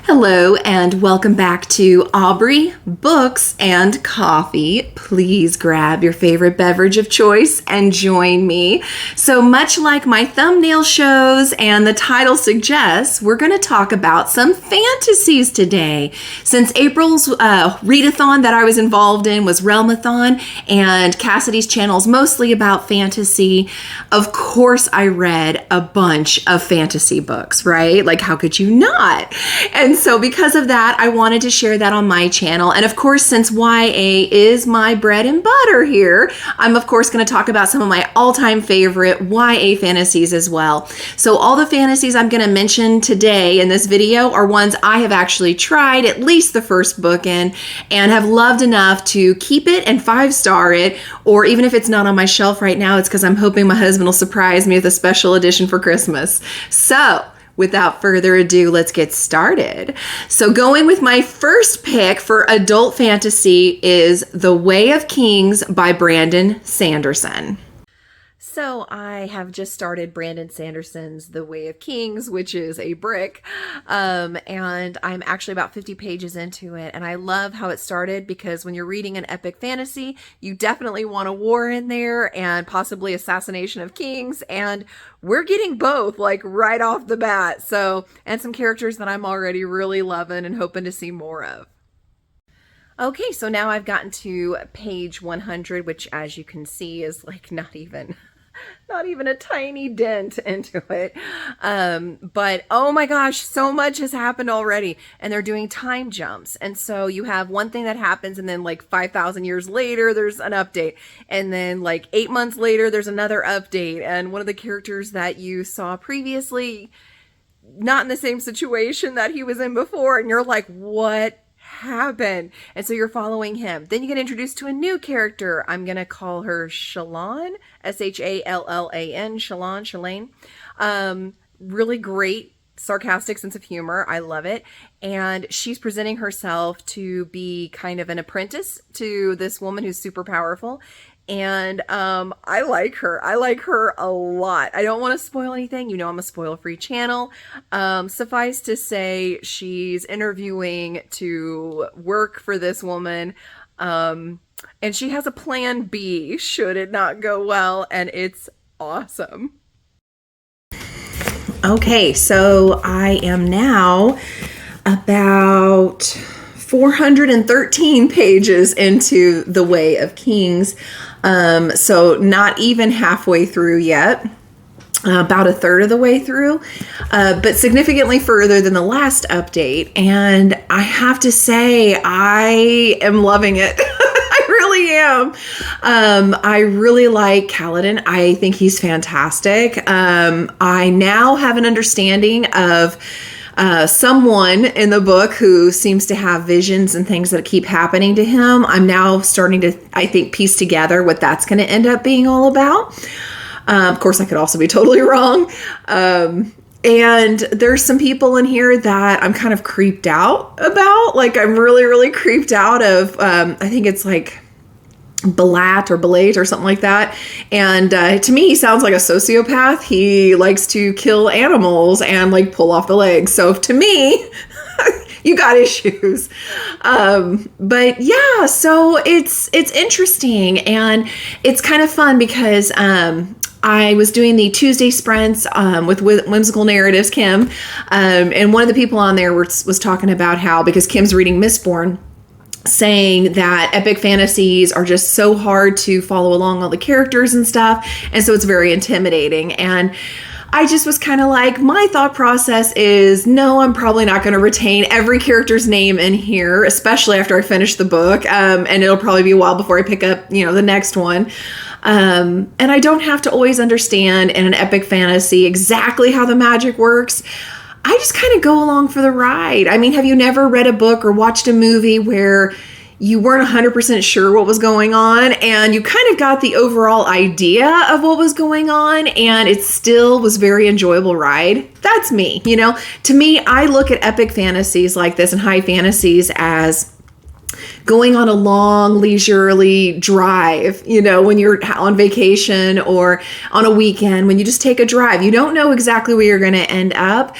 Hello and welcome back to Aubrey Books and Coffee. Please grab your favorite beverage of choice and join me. So much like my thumbnail shows and the title suggests, we're going to talk about some fantasies today. Since April's readathon that I was involved in was Realmathon, and Cassidy's channel is mostly about fantasy, of course I read a bunch of fantasy books, right? Like, how could you not? And so because of that, I wanted to share that on my channel. And of course, since YA is my bread and butter here, I'm of course going to talk about some of my all-time favorite YA fantasies as well. So all the fantasies I'm going to mention today in this video are ones I have actually tried at least the first book in and have loved enough to keep it and 5-star it. Or even if it's not on my shelf right now, it's because I'm hoping my husband will surprise me with a special edition for Christmas. So without further ado, let's get started. So going with my first pick for adult fantasy is The Way of Kings by Brandon Sanderson. So I have just started Brandon Sanderson's The Way of Kings, which is a brick, and I'm actually about 50 pages into it, and I love how it started because when you're reading an epic fantasy, you definitely want a war in there and possibly assassination of kings, and we're getting both like right off the bat. So, and some characters that I'm already really loving and hoping to see more of. Okay, so now I've gotten to page 100, which as you can see is like not even a tiny dent into it. But oh my gosh, so much has happened already, and they're doing time jumps. And so you have one thing that happens, and then like 5,000 years later, there's an update. And then like 8 months later, there's another update. And one of the characters that you saw previously, not in the same situation that he was in before. And you're like, what happened? And so you're following him. Then you get introduced to a new character. I'm gonna call her Shallan, Shallan, Shalane. Really great sarcastic sense of humor. I love it. And she's presenting herself to be kind of an apprentice to this woman who's super powerful. And I like her. I like her a lot. I don't want to spoil anything. You know, I'm a spoil-free channel. Suffice to say, she's interviewing to work for this woman. And she has a plan B should it not go well. And it's awesome. Okay, so I am now about 413 pages into The Way of Kings. So not even halfway through yet, about a third of the way through, but significantly further than the last update. And I have to say, I am loving it. I really am. I really like Kaladin. I think he's fantastic. I now have an understanding of someone in the book who seems to have visions and things that keep happening to him. I'm now starting to, I think, piece together what that's going to end up being all about. Of course, I could also be totally wrong. And there's some people in here that I'm kind of creeped out about. Like, I'm really, really creeped out of, I think it's like Balat or something like that. And to me, he sounds like a sociopath. He likes to kill animals and like pull off the legs. So to me, you got issues. But yeah, so it's interesting, and it's kind of fun because I was doing the Tuesday sprints with Whimsical Narratives, Kim, and one of the people on there was talking about how, because Kim's reading Mistborn, saying that epic fantasies are just so hard to follow along all the characters and stuff, and so it's very intimidating. And I just was kind of like, my thought process is, no, I'm probably not going to retain every character's name in here, especially after I finish the book, and it'll probably be a while before I pick up, the next one. And I don't have to always understand in an epic fantasy exactly how the magic works. I just kind of go along for the ride. I mean, have you never read a book or watched a movie where you weren't 100% sure what was going on, and you kind of got the overall idea of what was going on, and it still was very enjoyable ride? That's me. To me, I look at epic fantasies like this and high fantasies as going on a long leisurely drive, when you're on vacation or on a weekend, when you just take a drive. You don't know exactly where you're going to end up.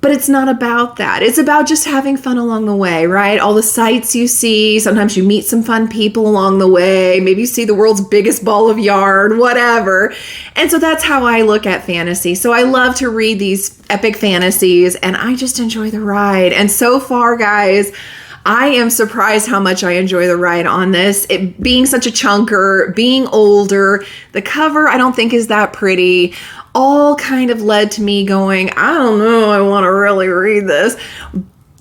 But it's not about that. It's about just having fun along the way, right? All the sights you see. Sometimes you meet some fun people along the way. Maybe you see the world's biggest ball of yarn, whatever. And so that's how I look at fantasy. So I love to read these epic fantasies, and I just enjoy the ride. And so far, guys, I am surprised how much I enjoy the ride on this. It being such a chunker, being older, the cover I don't think is that pretty. All kind of led to me going, I don't know, I want to really read this.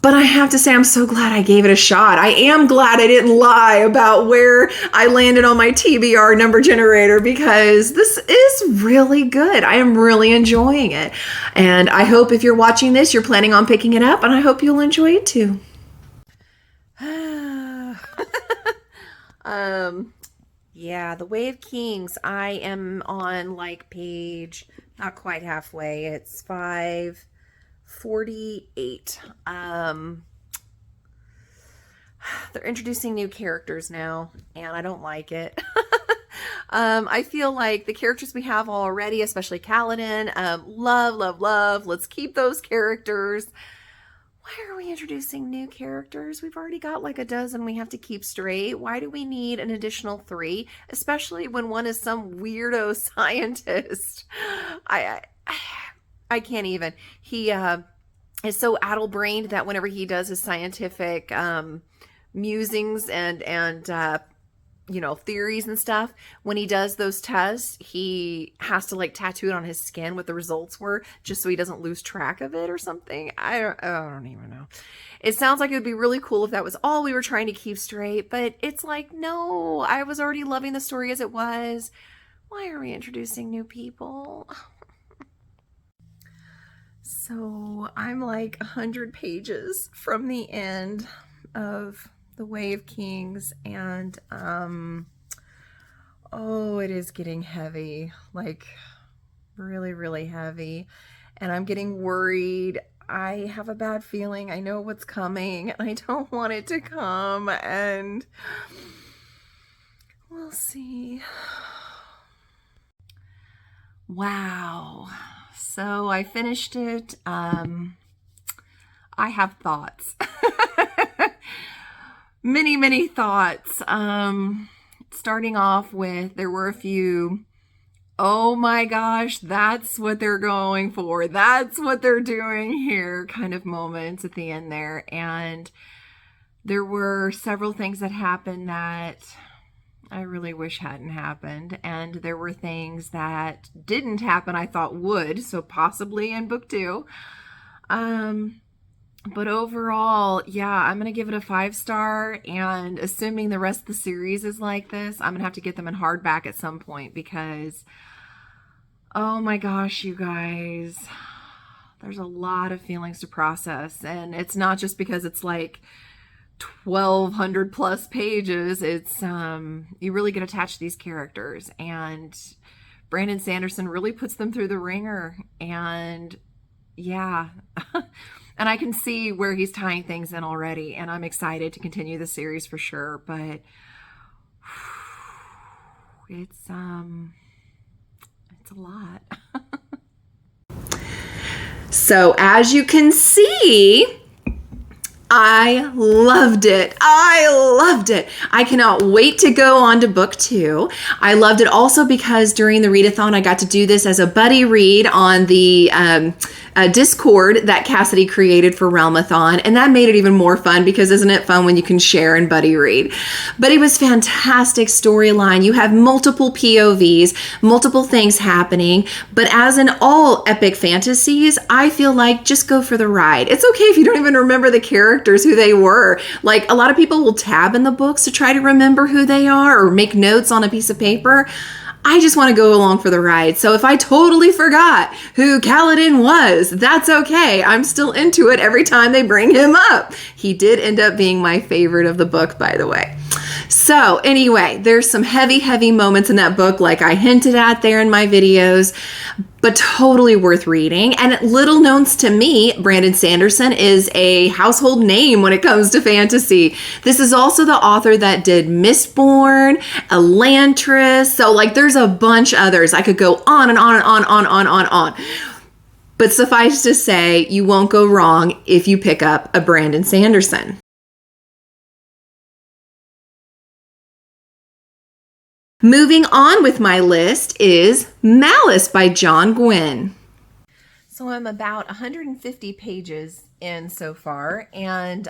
But I have to say, I'm so glad I gave it a shot. I am glad I didn't lie about where I landed on my TBR number generator, because this is really good. I am really enjoying it. And I hope if you're watching this, you're planning on picking it up, and I hope you'll enjoy it too. Yeah, The Way of Kings. I am on like page, not quite halfway. It's 548. They're introducing new characters now, and I don't like it. I feel like the characters we have already, especially Kaladin, love. Let's keep those characters. Why are we introducing new characters? We've already got like a dozen we have to keep straight. Why do we need an additional 3? Especially when one is some weirdo scientist. I can't even. He is so addle-brained that whenever he does his scientific musings and theories and stuff, when he does those tests, he has to like tattoo it on his skin what the results were, just so he doesn't lose track of it or something. I don't even know. It sounds like it would be really cool if that was all we were trying to keep straight, but it's like, no, I was already loving the story as it was. Why are we introducing new people? So I'm like 100 pages from the end of The Way of Kings, and it is getting heavy, like really heavy, and I'm getting worried. I have a bad feeling. I know what's coming, and I don't want it to come, and we'll see. Wow. So I finished it. I have thoughts. Many thoughts. Starting off with, there were a few, oh my gosh, that's what they're going for. That's what they're doing here kind of moments at the end there. And there were several things that happened that I really wish hadn't happened. And there were things that didn't happen I thought would, so possibly in book 2. But overall, yeah, I'm going to give it a 5-star, and assuming the rest of the series is like this, I'm going to have to get them in hardback at some point, because, oh my gosh, you guys, there's a lot of feelings to process, and it's not just because it's like 1,200 plus pages. It's, you really get attached to these characters, and Brandon Sanderson really puts them through the ringer, and yeah. And I can see where he's tying things in already, and I'm excited to continue the series for sure, but it's a lot. So as you can see, I loved it. I cannot wait to go on to book 2. I loved it also because during the readathon, I got to do this as a buddy read on the Discord that Cassidy created for Realmathon, and that made it even more fun, because isn't it fun when you can share and buddy read? But it was fantastic storyline. You have multiple POVs, multiple things happening, but as in all epic fantasies, I feel like just go for the ride. It's okay if you don't even remember the characters, who they were. Like, a lot of people will tab in the books to try to remember who they are or make notes on a piece of paper. I just want to go along for the ride. So if I totally forgot who Kaladin was, that's okay. I'm still into it every time they bring him up. He did end up being my favorite of the book, by the way. So anyway, there's some heavy moments in that book, like I hinted at there in my videos, but totally worth reading. And little known to me, Brandon Sanderson is a household name when it comes to fantasy. This is also the author that did Mistborn, Elantris. So like there's a bunch others. I could go on and on and on. But suffice to say, you won't go wrong if you pick up a Brandon Sanderson. Moving on with my list is Malice by John Gwynne. So I'm about 150 pages in so far, and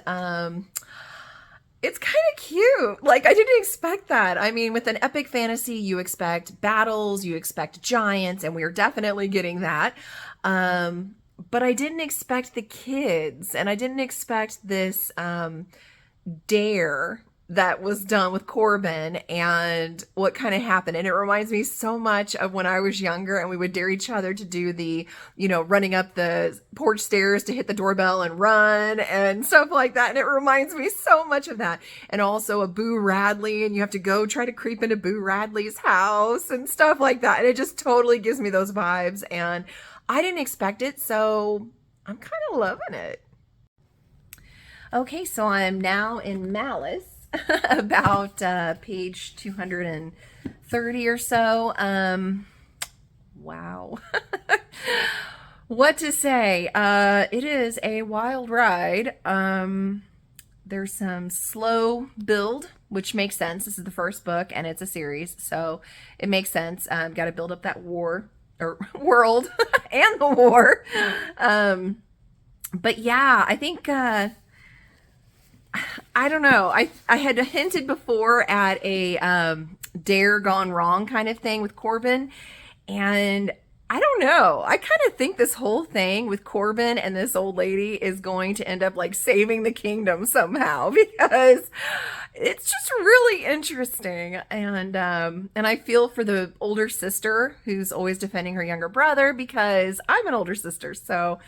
it's kind of cute. Like, I didn't expect that. I mean, with an epic fantasy, you expect battles, you expect giants, and we're definitely getting that. But I didn't expect the kids, and I didn't expect this dare that was done with Corbin and what kind of happened. And it reminds me so much of when I was younger and we would dare each other to do the, running up the porch stairs to hit the doorbell and run and stuff like that. And it reminds me so much of that. And also a Boo Radley, and you have to go try to creep into Boo Radley's house and stuff like that. And it just totally gives me those vibes. And I didn't expect it, so I'm kind of loving it. Okay, so I'm now in Malice. About page 230 or so. Wow. What to say? It is a wild ride. There's some slow build, which makes sense. This is the first book and it's a series, so it makes sense. Got to build up that world and the war. But yeah, I think I don't know. I had hinted before at a dare gone wrong kind of thing with Corbin, and I don't know. I kind of think this whole thing with Corbin and this old lady is going to end up like saving the kingdom somehow, because it's just really interesting. And I feel for the older sister who's always defending her younger brother, because I'm an older sister. So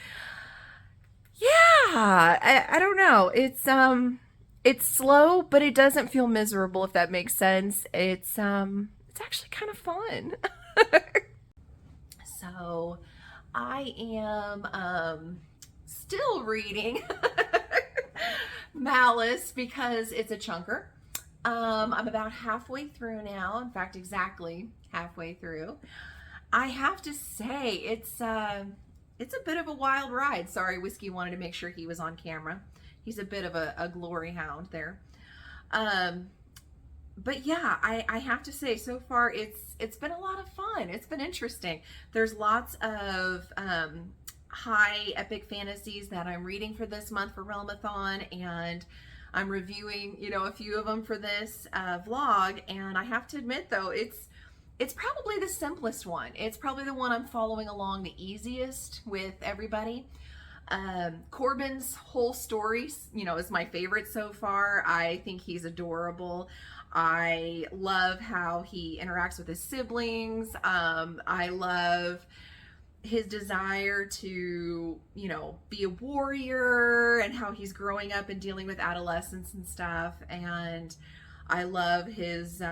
yeah, I don't know. It's slow, but it doesn't feel miserable, if that makes sense. It's actually kind of fun. So I am still reading Malice because it's a chunker. I'm about halfway through now. In fact, exactly halfway through. I have to say it's a bit of a wild ride. Sorry, Whiskey wanted to make sure he was on camera. He's a bit of a glory hound there. But yeah, I have to say, so far it's been a lot of fun. It's been interesting. There's lots of high epic fantasies that I'm reading for this month for Realmathon, and I'm reviewing, a few of them for this vlog. And I have to admit, though, it's probably the simplest one. It's probably the one I'm following along the easiest with everybody. Corbin's whole story, is my favorite so far. I think he's adorable. I love how he interacts with his siblings. I love his desire to, be a warrior, and how he's growing up and dealing with adolescence and stuff. And I love his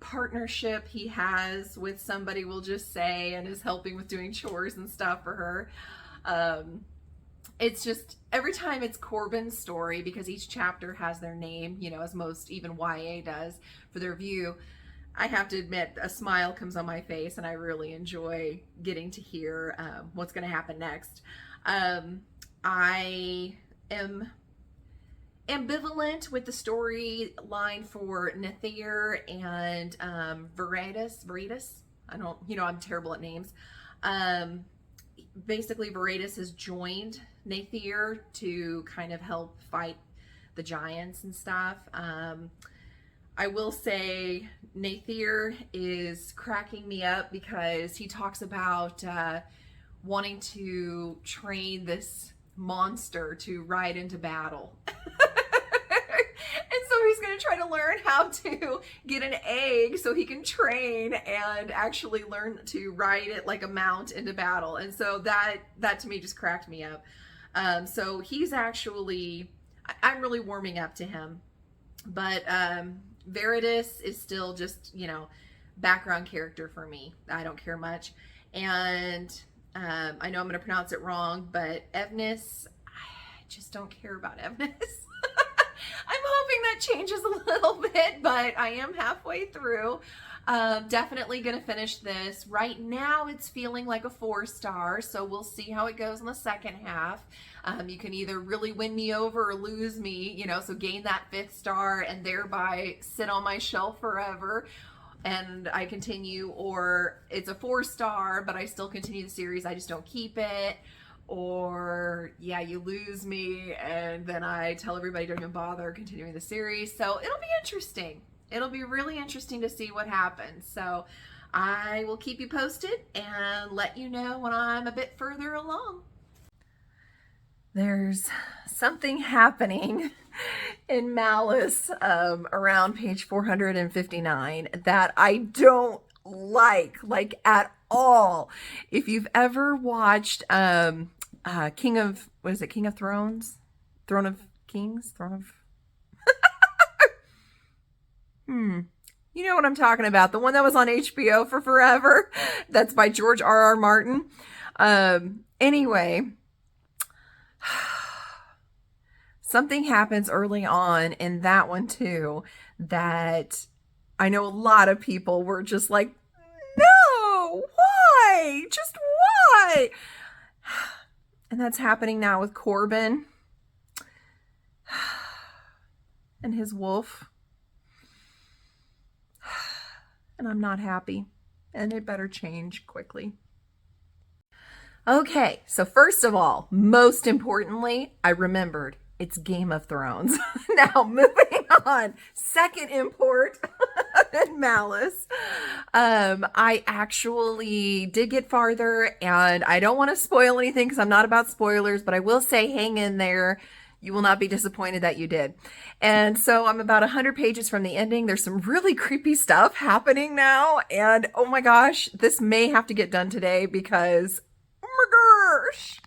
partnership he has with somebody, we'll just say, and is helping with doing chores and stuff for her. It's just, every time it's Corbin's story, because each chapter has their name, as most even YA does for their view, I have to admit a smile comes on my face, and I really enjoy getting to hear what's going to happen next. I am ambivalent with the storyline for Nethir and Veritas. I'm terrible at names. Basically, Veritas has joined Nethir to kind of help fight the giants and stuff. I will say Nethir is cracking me up, because he talks about wanting to train this monster to ride into battle. And so he's going to try to learn how to get an egg so he can train and actually learn to ride it like a mount into battle. And so that to me just cracked me up. So he's actually, I'm really warming up to him. But Veritas is still just, background character for me. I don't care much. And I know I'm going to pronounce it wrong, but Evnis, I just don't care about Evnis. I'm hoping that changes a little bit, but I am halfway through. Definitely going to finish this. Right now it's feeling like a 4-star, so we'll see how it goes in the second half. You can either really win me over or lose me, so gain that 5th star and thereby sit on my shelf forever and I continue, or it's a 4-star, but I still continue the series, I just don't keep it. Or yeah, you lose me and then I tell everybody don't even bother continuing the series. So it'll be interesting. It'll be really interesting to see what happens. So I will keep you posted and let you know when I'm a bit further along. There's something happening in Malice around page 459 that I don't like at all. If you've ever watched King of Thrones? Throne of Kings? You know what I'm talking about. The one that was on HBO for forever. That's by George R.R. Martin. Anyway, something happens early on in that one too that I know a lot of people were just like, no, why? Just why? And that's happening now with Corbin and his wolf. And I'm not happy. And it better change quickly. Okay, so first of all, most importantly, I remembered it's Game of Thrones. Now, moving on. Second import in Malice. I actually did get farther, and I don't want to spoil anything because I'm not about spoilers, but I will say hang in there. You will not be disappointed that you did. And so I'm about 100 pages from the ending. There's some really creepy stuff happening now. And oh my gosh, this may have to get done today because, oh my gosh.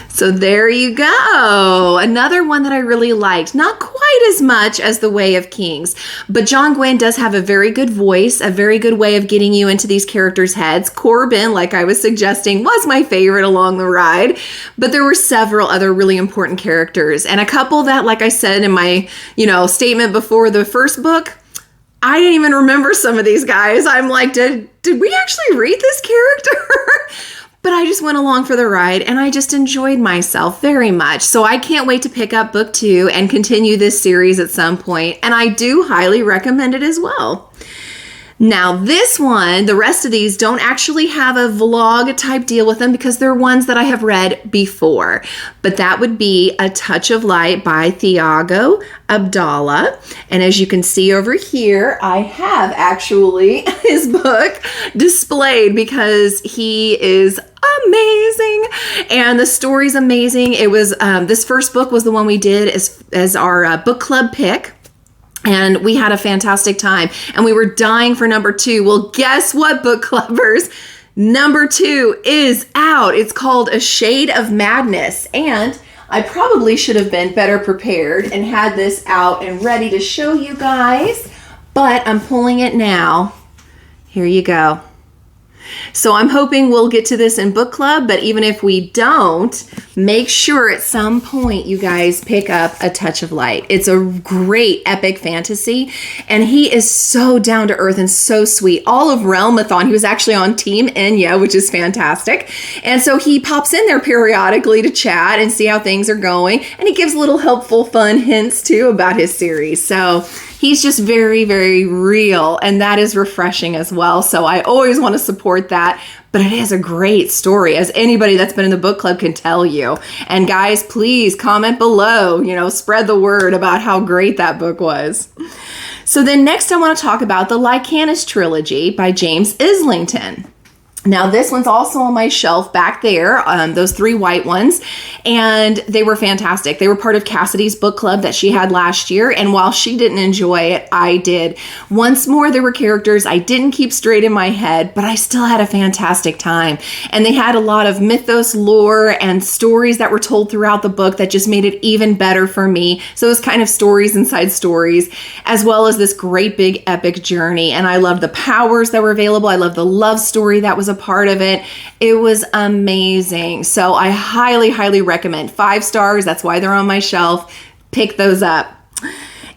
So there you go. Another one that I really liked. Not quite as much as The Way of Kings, but John Gwynne does have a very good voice, a very good way of getting you into these characters' heads. Corbin, like I was suggesting, was my favorite along the ride, but there were several other really important characters. And a couple that, like I said in my, statement before the first book, I didn't even remember some of these guys. I'm like, did we actually read this character? But I just went along for the ride and I just enjoyed myself very much. So I can't wait to pick up book 2 and continue this series at some point. And I do highly recommend it as well. Now this one, the rest of these don't actually have a vlog type deal with them because they're ones that I have read before. But that would be A Touch of Light by Thiago Abdallah. And as you can see over here, I have actually his book displayed because he is amazing and the story's amazing. It was this first book was the one we did as our book club pick. And we had a fantastic time. And we were dying for number 2. Well, guess what, book clubbers? Number 2 is out. It's called A Shade of Madness. And I probably should have been better prepared and had this out and ready to show you guys. But I'm pulling it now. Here you go. So I'm hoping we'll get to this in book club, but even if we don't, make sure at some point you guys pick up A Touch of Light. It's a great epic fantasy, and he is so down to earth and so sweet. All of Realmathon, he was actually on Team Enya, which is fantastic. And so he pops in there periodically to chat and see how things are going, and he gives little helpful, fun hints too about his series. So he's just very, very real, and that is refreshing as well. So I always want to support that, but it is a great story, as anybody that's been in the book club can tell you. And guys, please comment below, spread the word about how great that book was. So then next I want to talk about the Lycanis trilogy by James Islington. Now, this one's also on my shelf back there, those 3 white ones, and they were fantastic. They were part of Cassidy's book club that she had last year, and while she didn't enjoy it, I did. Once more, there were characters I didn't keep straight in my head, but I still had a fantastic time. And they had a lot of mythos, lore, and stories that were told throughout the book that just made it even better for me. So it was kind of stories inside stories, as well as this great big epic journey. And I loved the powers that were available. I loved the love story that was a part of it. It was amazing. So I highly recommend. 5 stars. That's why they're on my shelf. Pick those up.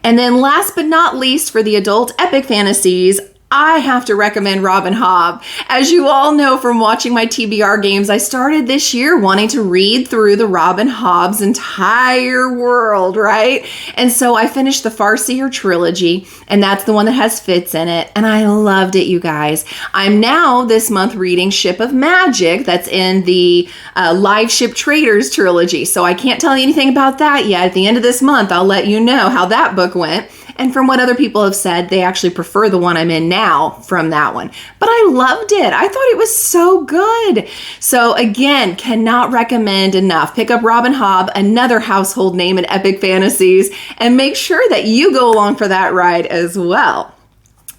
And then last but not least, for the adult epic fantasies, I have to recommend Robin Hobb. As you all know from watching my TBR games, I started this year wanting to read through the Robin Hobb's entire world, right? And so I finished the Farseer trilogy, and that's the one that has Fitz in it, and I loved it, you guys. I'm now this month reading Ship of Magic, that's in the Live Ship Traders trilogy, so I can't tell you anything about that yet. At the end of this month, I'll let you know how that book went. And from what other people have said, they actually prefer the one I'm in now from that one. But I loved it. I thought it was so good. So again, cannot recommend enough. Pick up Robin Hobb, another household name in epic fantasies, and make sure that you go along for that ride as well.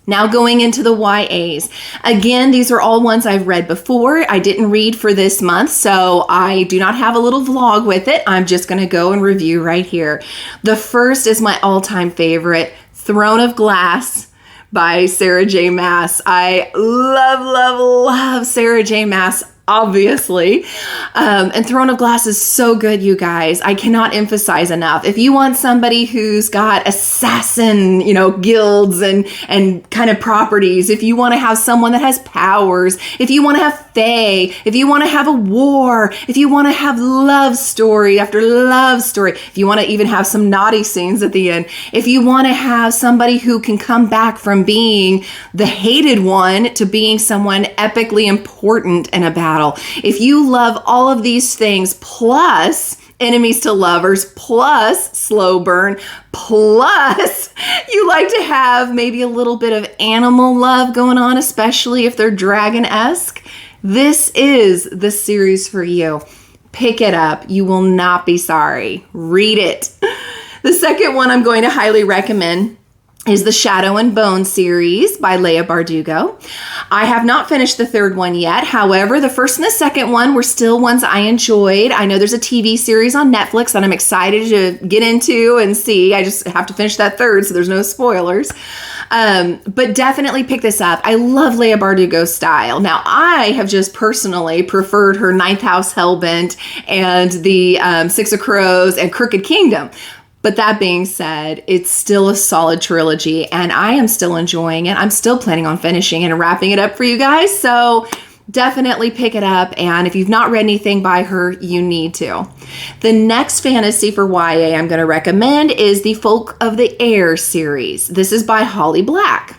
Now going into the YAs. Again, these are all ones I've read before. I didn't read for this month, so I do not have a little vlog with it. I'm just going to go and review right here. The first is my all-time favorite, Throne of Glass by Sarah J. Maas. I love Sarah J. Maas, obviously. And Throne of Glass is so good, you guys. I cannot emphasize enough. If you want somebody who's got assassin, guilds and kind of properties, if you want to have someone that has powers, if you want to have fae, if you want to have a war, if you want to have love story after love story, if you want to even have some naughty scenes at the end, if you want to have somebody who can come back from being the hated one to being someone epically important in a battle, if you love all of these things, plus enemies to lovers, plus slow burn, plus you like to have maybe a little bit of animal love going on, especially if they're dragon-esque, this is the series for you. Pick it up. You will not be sorry. Read it. The second one I'm going to highly recommend is the Shadow and Bone series by Leigh Bardugo. I have not finished the third one yet. However, the first and the second one were still ones I enjoyed. I know there's a TV series on Netflix that I'm excited to get into and see. I just have to finish that third, so there's no spoilers. But definitely pick this up. I love Leigh Bardugo's style. Now, I have just personally preferred her Ninth House Hellbent and the Six of Crows and Crooked Kingdom. But that being said, it's still a solid trilogy, and I am still enjoying it. I'm still planning on finishing it and wrapping it up for you guys. So definitely pick it up. And if you've not read anything by her, you need to. The next fantasy for YA I'm going to recommend is the Folk of the Air series. This is by Holly Black.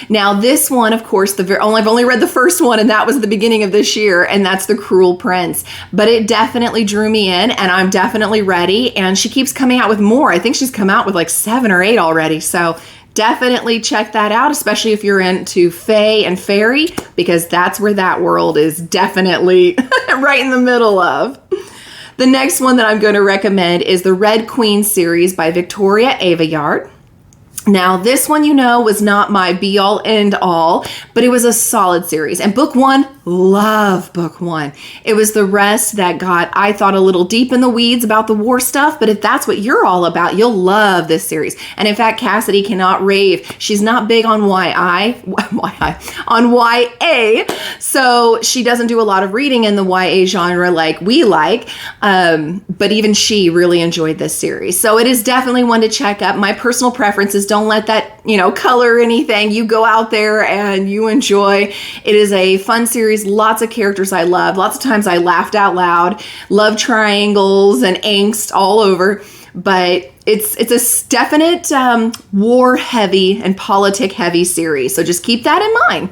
Now, this one, of course, I've only read the first one, and that was the beginning of this year, and that's The Cruel Prince. But it definitely drew me in, and I'm definitely ready, and she keeps coming out with more. I think she's come out with like 7 or 8 already, so definitely check that out, especially if you're into fae and fairy, because that's where that world is definitely right in the middle of. The next one that I'm going to recommend is the Red Queen series by Victoria Aveyard. Now, this one, was not my be-all, end-all, but it was a solid series. And book 1, love book 1. It was the rest that got, I thought, a little deep in the weeds about the war stuff, but if that's what you're all about, you'll love this series. And in fact, Cassidy cannot rave. She's not big on on YA, so she doesn't do a lot of reading in the YA genre like we like, but even she really enjoyed this series. So it is definitely one to check up. My personal preference is don't let that, color anything. You go out there and you enjoy. It is a fun series. Lots of characters I love. Lots of times I laughed out loud. Love triangles and angst all over. But it's a definite war heavy and politic heavy series. So just keep that in mind.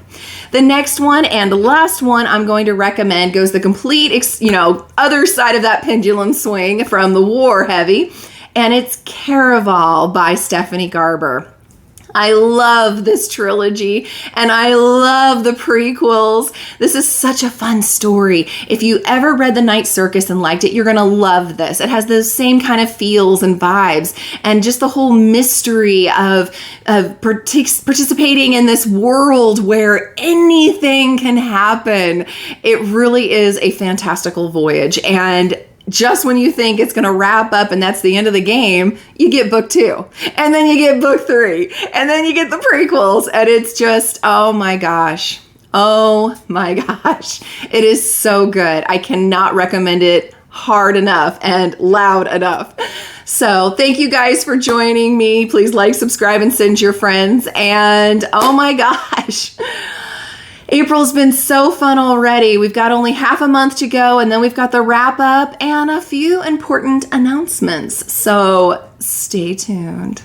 The next one and the last one I'm going to recommend goes the complete, other side of that pendulum swing from the war heavy. And it's Caraval by Stephanie Garber. I love this trilogy and I love the prequels. This is such a fun story. If you ever read The Night Circus and liked it, you're going to love this. It has those same kind of feels and vibes and just the whole mystery of participating in this world where anything can happen. It really is a fantastical voyage. And just when you think it's going to wrap up and that's the end of the game, you get book 2, and then you get book 3, and then you get the prequels, and it's just, oh my gosh. Oh my gosh. It is so good. I cannot recommend it hard enough and loud enough. So thank you guys for joining me. Please like, subscribe, and send your friends. And oh my gosh. April's been so fun already. We've got only half a month to go, and then we've got the wrap up and a few important announcements. So stay tuned.